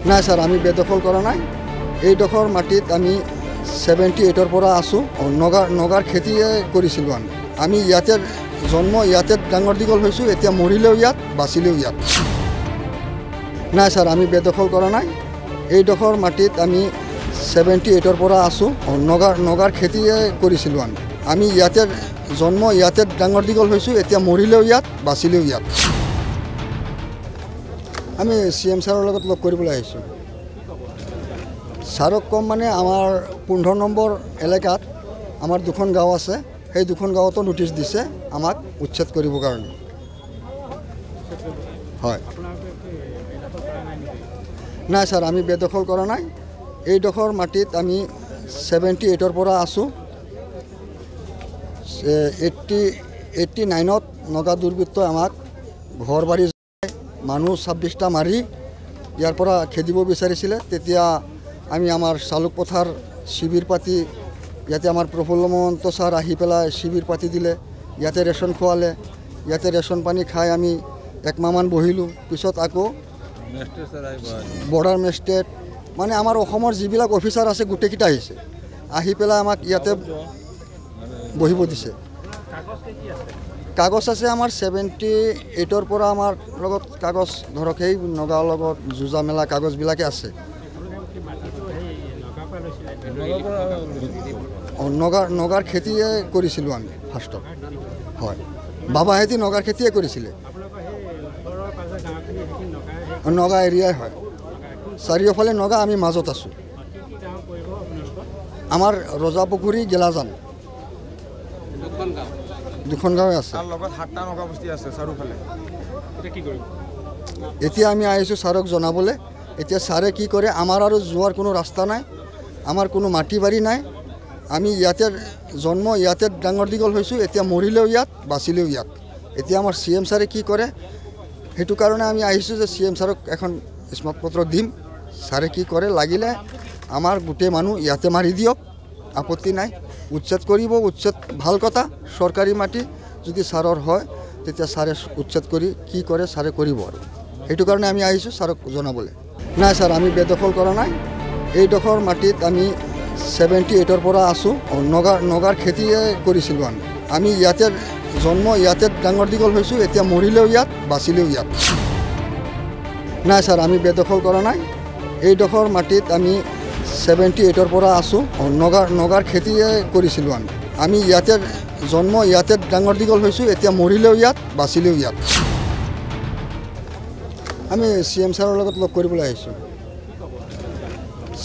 না স্যাৰ, আমি বেদখল কৰা নাই। এই ডোখৰ মাটিত আমি 78-ৰ পৰা আছোঁ। নগাৰ খেতিয়ে কৰিছিলোঁ আমি ইয়াতে জন্ম, ইয়াতে ডাঙৰ দীঘল হৈছোঁ। এতিয়া মৰিলেও ইয়াত, বাচিলেও ইয়াত। নাই স্যাৰ, আমি বেদখল কৰা নাই। এই ডোখৰ মাটিত আমি 78-ৰ পৰা আছোঁ। নগাৰ খেতিয়ে কৰিছিলোঁ আমি ইয়াতে জন্ম, ইয়াতে ডাঙৰ দীঘল হৈছোঁ। এতিয়া মৰিলেও ইয়াত, বাচিলেও ইয়াত। আমি CM ছাৰৰ লগত লগ কৰিবলৈ আহিছোঁ। ছাৰক কম মানে আমাৰ 15 নম্বৰ এলেকাত আমাৰ দুখন গাঁও আছে। সেই দুখন গাঁৱতো নোটিছ দিছে আমাক উচ্ছেদ কৰিবৰ কাৰণে। হয়। নাই স্যাৰ, আমি বেদখল কৰা নাই। এই ডোখৰ মাটিত আমি 78-ৰ পৰা আছোঁ। 89-ত নগা দুৰ্বৃত্তই আমাক ঘৰ বাৰী মানুহ 26টা মাৰি ইয়াৰ পৰা খেদিব বিচাৰিছিলে। তেতিয়া আমি আমাৰ চালুক পথাৰ শিবিৰ পাতি ইয়াতে আমাৰ প্ৰফুল্ল মহন্ত ছাৰ আহি পেলাই শিবিৰ পাতি দিলে। ইয়াতে ৰেচন খোৱালে। ইয়াতে ৰেচন পানী খাই আমি একমাহমান বহিলোঁ। পিছত আকৌ বৰ্ডাৰ মেজিষ্ট্ৰেট মানে আমাৰ অসমৰ যিবিলাক অফিচাৰ আছে গোটেইকেইটা আহিছে। আহি পেলাই আমাক ইয়াতে বহিব দিছে। কাগজ আছে আমাৰ 78-ৰ পৰা আমাৰ লগত কাগজ ধৰক সেই নগাঁৱৰ লগত যুঁজা মেলা কাগজবিলাকে আছে। নগাৰ খেতিয়ে কৰিছিলোঁ আমি ফাৰ্ষ্টত। হয়, বাবাহেঁতি নগাৰ খেতিয়ে কৰিছিলে। নগা এৰিয়াই হয়। চাৰিওফালে নগা, আমি মাজত আছোঁ। আমাৰ ৰজাপুখুৰী, গেলাজান দুখন গাঁৱে আছে। এতিয়া আমি আহিছোঁ ছাৰক জনাবলৈ। এতিয়া ছাৰে কি কৰে, আমাৰ আৰু যোৱাৰ কোনো ৰাস্তা নাই, আমাৰ কোনো মাটি বাৰী নাই। আমি ইয়াতে জন্ম, ইয়াতে ডাঙৰ দীঘল হৈছোঁ। এতিয়া মৰিলেও ইয়াত, বাচিলেও ইয়াত। এতিয়া আমাৰ CM ছাৰে কি কৰে, সেইটো কাৰণে আমি আহিছোঁ যে CM ছাৰক এখন স্মাৰকপত্ৰ দিম। ছাৰে কি কৰে, লাগিলে আমাৰ গোটেই মানুহ ইয়াতে মাৰি দিয়ক, আপত্তি নাই। উচ্ছেদ কৰিব, উচ্ছেদ ভাল কথা। চৰকাৰী মাটি যদি ছাৰৰ হয় তেতিয়া ছাৰে উচ্ছেদ কৰি কি কৰে ছাৰে কৰিব আৰু। সেইটো কাৰণে আমি আহিছোঁ ছাৰক জনাবলৈ। নাই স্যাৰ, আমি বেদখল কৰা নাই। এই ডোখৰ মাটিত আমি 78-ৰ পৰা আছোঁ। নগাৰ খেতিয়ে কৰিছিলোঁ আমি ইয়াতে জন্ম, ইয়াতে ডাঙৰ দীঘল হৈছোঁ। এতিয়া মৰিলেও ইয়াত, বাচিলেও ইয়াত। নাই স্যাৰ, আমি বেদখল কৰা নাই। এই ডোখৰ মাটিত আমি 78-ৰ পৰা আছোঁ। নগাৰ খেতিয়ে কৰিছিলোঁ আমি ইয়াতে জন্ম, ইয়াতে ডাঙৰ দীঘল হৈছোঁ। এতিয়া মৰিলেও ইয়াত, বাচিলেও ইয়াত। আমি CM ছাৰৰ লগত লগ কৰিবলৈ আহিছোঁ।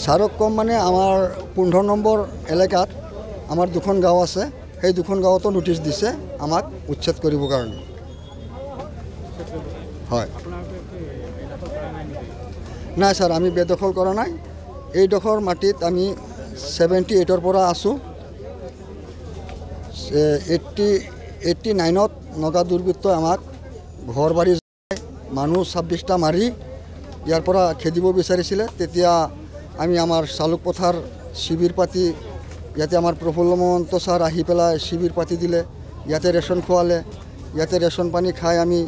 ছাৰক কম মানে আমাৰ 15 নম্বৰ এলেকাত আমাৰ দুখন গাঁও আছে। সেই দুখন গাঁৱতো নোটিছ দিছে আমাক উচ্ছেদ কৰিবৰ কাৰণে। হয়। নাই স্যাৰ, আমি বেদখল কৰা নাই। এই ডোখৰ মাটিত আমি 78-ৰ পৰা আছোঁ। 89-ত নগা দুৰ্বৃত্তই আমাক ঘৰ বাৰী মানুহ 26টা মাৰি ইয়াৰ পৰা খেদিব বিচাৰিছিলে। তেতিয়া আমি আমাৰ চালুক পথাৰ শিবিৰ পাতি ইয়াতে আমাৰ প্ৰফুল্ল মহন্ত ছাৰ আহি পেলাই শিবিৰ পাতি দিলে। ইয়াতে ৰেচন খোৱালে। ইয়াতে ৰেচন পানী খাই আমি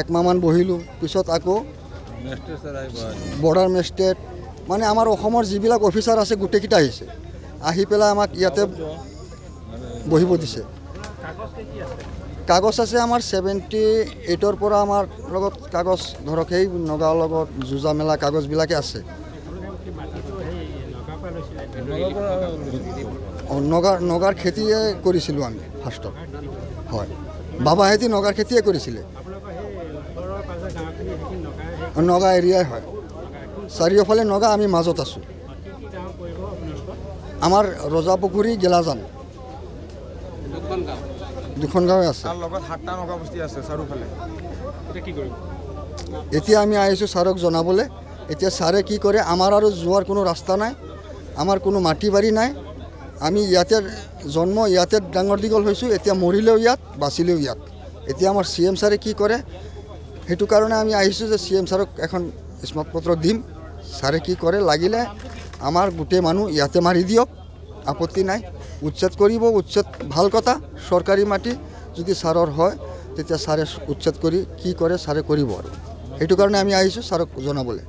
একমাহমান বহিলোঁ। পিছত আকৌ বৰ্ডাৰ মেজিষ্ট্ৰেট মানে আমাৰ অসমৰ যিবিলাক অফিচাৰ আছে গোটেইকেইটা আহিছে। আহি পেলাই আমাক ইয়াতে বহিব দিছে। কাগজ আছে আমাৰ 78-ৰ পৰা আমাৰ লগত কাগজ ধৰক সেই নগাঁৱৰ লগত যুঁজা মেলা কাগজবিলাকে আছে। নগাৰ খেতিয়ে কৰিছিলোঁ আমি ফাৰ্ষ্টত। হয়, বাবাহেঁতি নগাৰ খেতিয়ে কৰিছিলে। নগা এৰিয়াই হয়। চাৰিওফালে নগা, আমি মাজত আছোঁ। আমাৰ ৰজাপুখুৰী, গেলাজান দুখন গাঁৱে আছে। এতিয়া আমি আহিছোঁ ছাৰক জনাবলৈ। এতিয়া ছাৰে কি কৰে, আমাৰ আৰু যোৱাৰ কোনো ৰাস্তা নাই, আমাৰ কোনো মাটি বাৰী নাই। আমি ইয়াতে জন্ম, ইয়াতে ডাঙৰ দীঘল হৈছোঁ। এতিয়া মৰিলেও ইয়াত, বাচিলেও ইয়াত। এতিয়া আমাৰ CM ছাৰে কি কৰে, সেইটো কাৰণে আমি আহিছোঁ যে CM ছাৰক এখন স্মাৰকপত্ৰ দিম। ছাৰে কি কৰে, লাগিলে আমাৰ গোটেই মানুহ ইয়াতে মাৰি দিয়ক, আপত্তি নাই। উচ্ছেদ কৰিব, উচ্ছেদ ভাল কথা। চৰকাৰী মাটি যদি ছাৰৰ হয় তেতিয়া ছাৰে উচ্ছেদ কৰি কি কৰে ছাৰে কৰিব আৰু। সেইটো কাৰণে আমি আহিছোঁ ছাৰক জনাবলৈ।